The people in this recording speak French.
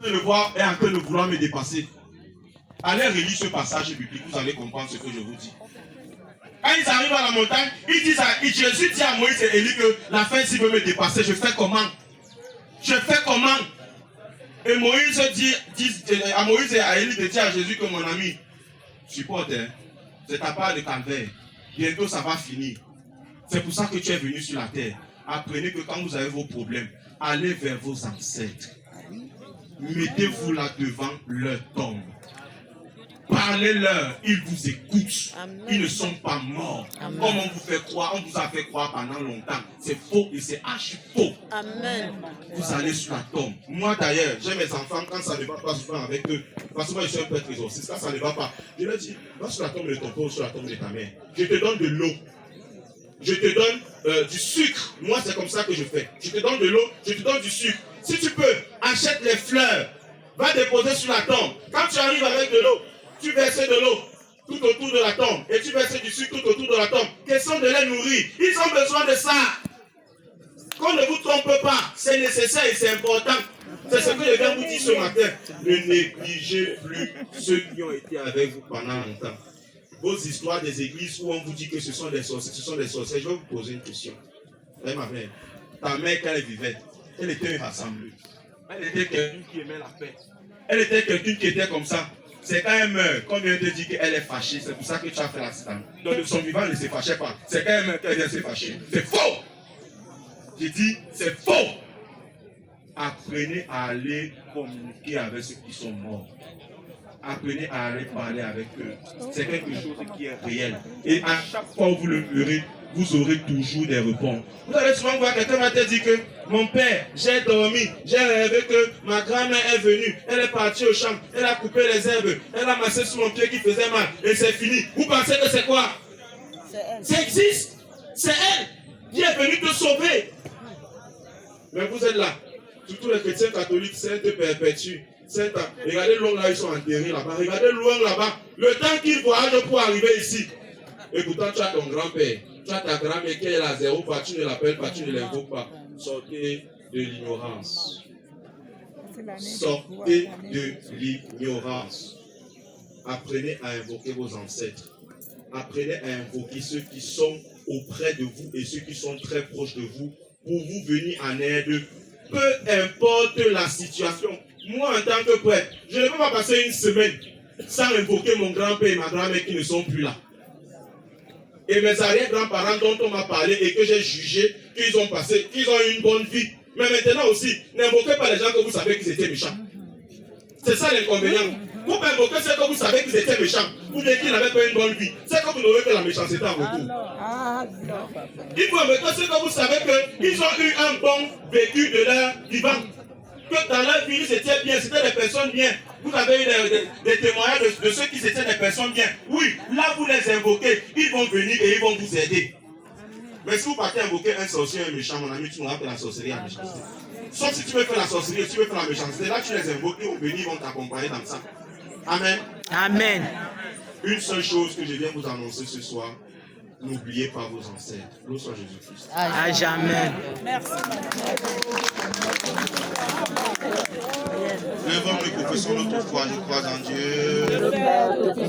le voir est en train de vouloir me dépasser. Allez relire ce passage biblique, vous allez comprendre ce que je vous dis. Quand ils arrivent à la montagne, ils disent Jésus dit à Moïse et Élie que la fin s'il veut me dépasser, je fais comment? Je fais comment? Et Moïse dit à Moïse et à Élie de dire à Jésus que mon ami, supporte, hein, c'est ta part de calvaire. Bientôt ça va finir. C'est pour ça que tu es venu sur la terre. Apprenez que quand vous avez vos problèmes, allez vers vos ancêtres. Mettez-vous là devant leur tombe. Parlez-leur, ils vous écoutent. Amen. Ils ne sont pas morts. Amen. Comme on vous fait croire, on vous a fait croire pendant longtemps. C'est faux et c'est archi faux. Amen. Vous allez sur la tombe. Moi d'ailleurs, j'ai mes enfants, quand ça ne va pas souvent avec eux, parce que moi je suis un peu exorciste, quand ça ne va pas, je leur dis, va sur la tombe de ton père ou sur la tombe de ta mère. Je te donne de l'eau. Je te donne du sucre. Moi c'est comme ça que je fais. Je te donne de l'eau, je te donne du sucre. Si tu peux, achète les fleurs. Va déposer sur la tombe. Quand tu arrives avec de l'eau, tu verses de l'eau tout autour de la tombe et tu verses du sucre tout autour de la tombe. Question de les nourrir. Ils ont besoin de ça. Qu'on ne vous trompe pas. C'est nécessaire et c'est important. C'est ce que je viens vous dire ce matin. Ne négligez plus ceux qui ont été avec vous pendant longtemps. Vos histoires des églises où on vous dit que ce sont des sorciers, je vais vous poser une question. Ma mère, ta mère quand elle vivait, elle était une rassembleuse. Elle était quelqu'un qui aimait la paix. Elle était quelqu'un qui était comme ça. C'est quand elle meurt, comme elle te dit qu'elle est fâchée, c'est pour ça que tu as fait l'accident. Donc de son vivant, elle ne se fâchait pas. C'est quand elle meurt qu'elle s'est fâchée. C'est faux! J'ai dit, c'est faux! Apprenez à aller communiquer avec ceux qui sont morts. Apprenez à aller parler avec eux. C'est quelque chose qui est réel. Et à chaque fois où vous le verrez, vous aurez toujours des réponses. Vous allez souvent voir quelqu'un va te dire que mon père, j'ai dormi, j'ai rêvé que ma grand-mère est venue, elle est partie au champ, elle a coupé les herbes, elle a massé sur mon pied qui faisait mal, et c'est fini. Vous pensez que c'est quoi? C'est elle. Ça existe. C'est elle qui est venue te sauver. Mais vous êtes là. Surtout les chrétiens catholiques, c'est de perpétuer. Regardez loin là, ils sont enterrés là-bas. Regardez loin là-bas. Le temps qu'ils voyagent pour arriver ici. Et pourtant, tu as ton grand-père. Tu as ta grand-mère qui est à zéro, pas, tu ne l'appelles pas, tu ne l'invoques pas. Sortez de l'ignorance. Sortez de l'ignorance. Apprenez à invoquer vos ancêtres. Apprenez à invoquer ceux qui sont auprès de vous et ceux qui sont très proches de vous pour vous venir en aide. Peu importe la situation. Moi, en tant que prêtre, je ne peux pas passer une semaine sans invoquer mon grand-père et ma grand-mère qui ne sont plus là. Et mes arrière-grands-parents dont on m'a parlé et que j'ai jugé qu'ils ont passé, qu'ils ont eu une bonne vie. Mais maintenant aussi, n'invoquez pas les gens que vous savez qu'ils étaient méchants. C'est ça l'inconvénient. Vous invoquez ceux que vous savez qu'ils étaient méchants. Vous dites qu'ils n'avaient pas une bonne vie. C'est que vous n'aurez que la méchanceté en retour. Il faut invoquer ceux que vous savez qu'ils ont eu un bon vécu de leur vivant. Que dans leur vie, c'était bien, c'était des personnes bien. Vous avez eu des témoignages de ceux qui étaient des personnes bien. Oui, là vous les invoquez, ils vont venir et ils vont vous aider. Mais si vous partez invoquer un sorcier, un méchant, mon ami, tu n'auras pas la sorcellerie et la méchanceté. Sauf si tu veux faire la sorcellerie et tu veux faire la méchanceté, là tu les invoques, ils vont venir, ils vont t'accompagner dans ça. Amen. Amen. Une seule chose que je viens vous annoncer ce soir, n'oubliez pas vos ancêtres. Loué soit Jésus-Christ. À jamais. Merci. Levons nous et confessons notre foi, je crois en Dieu.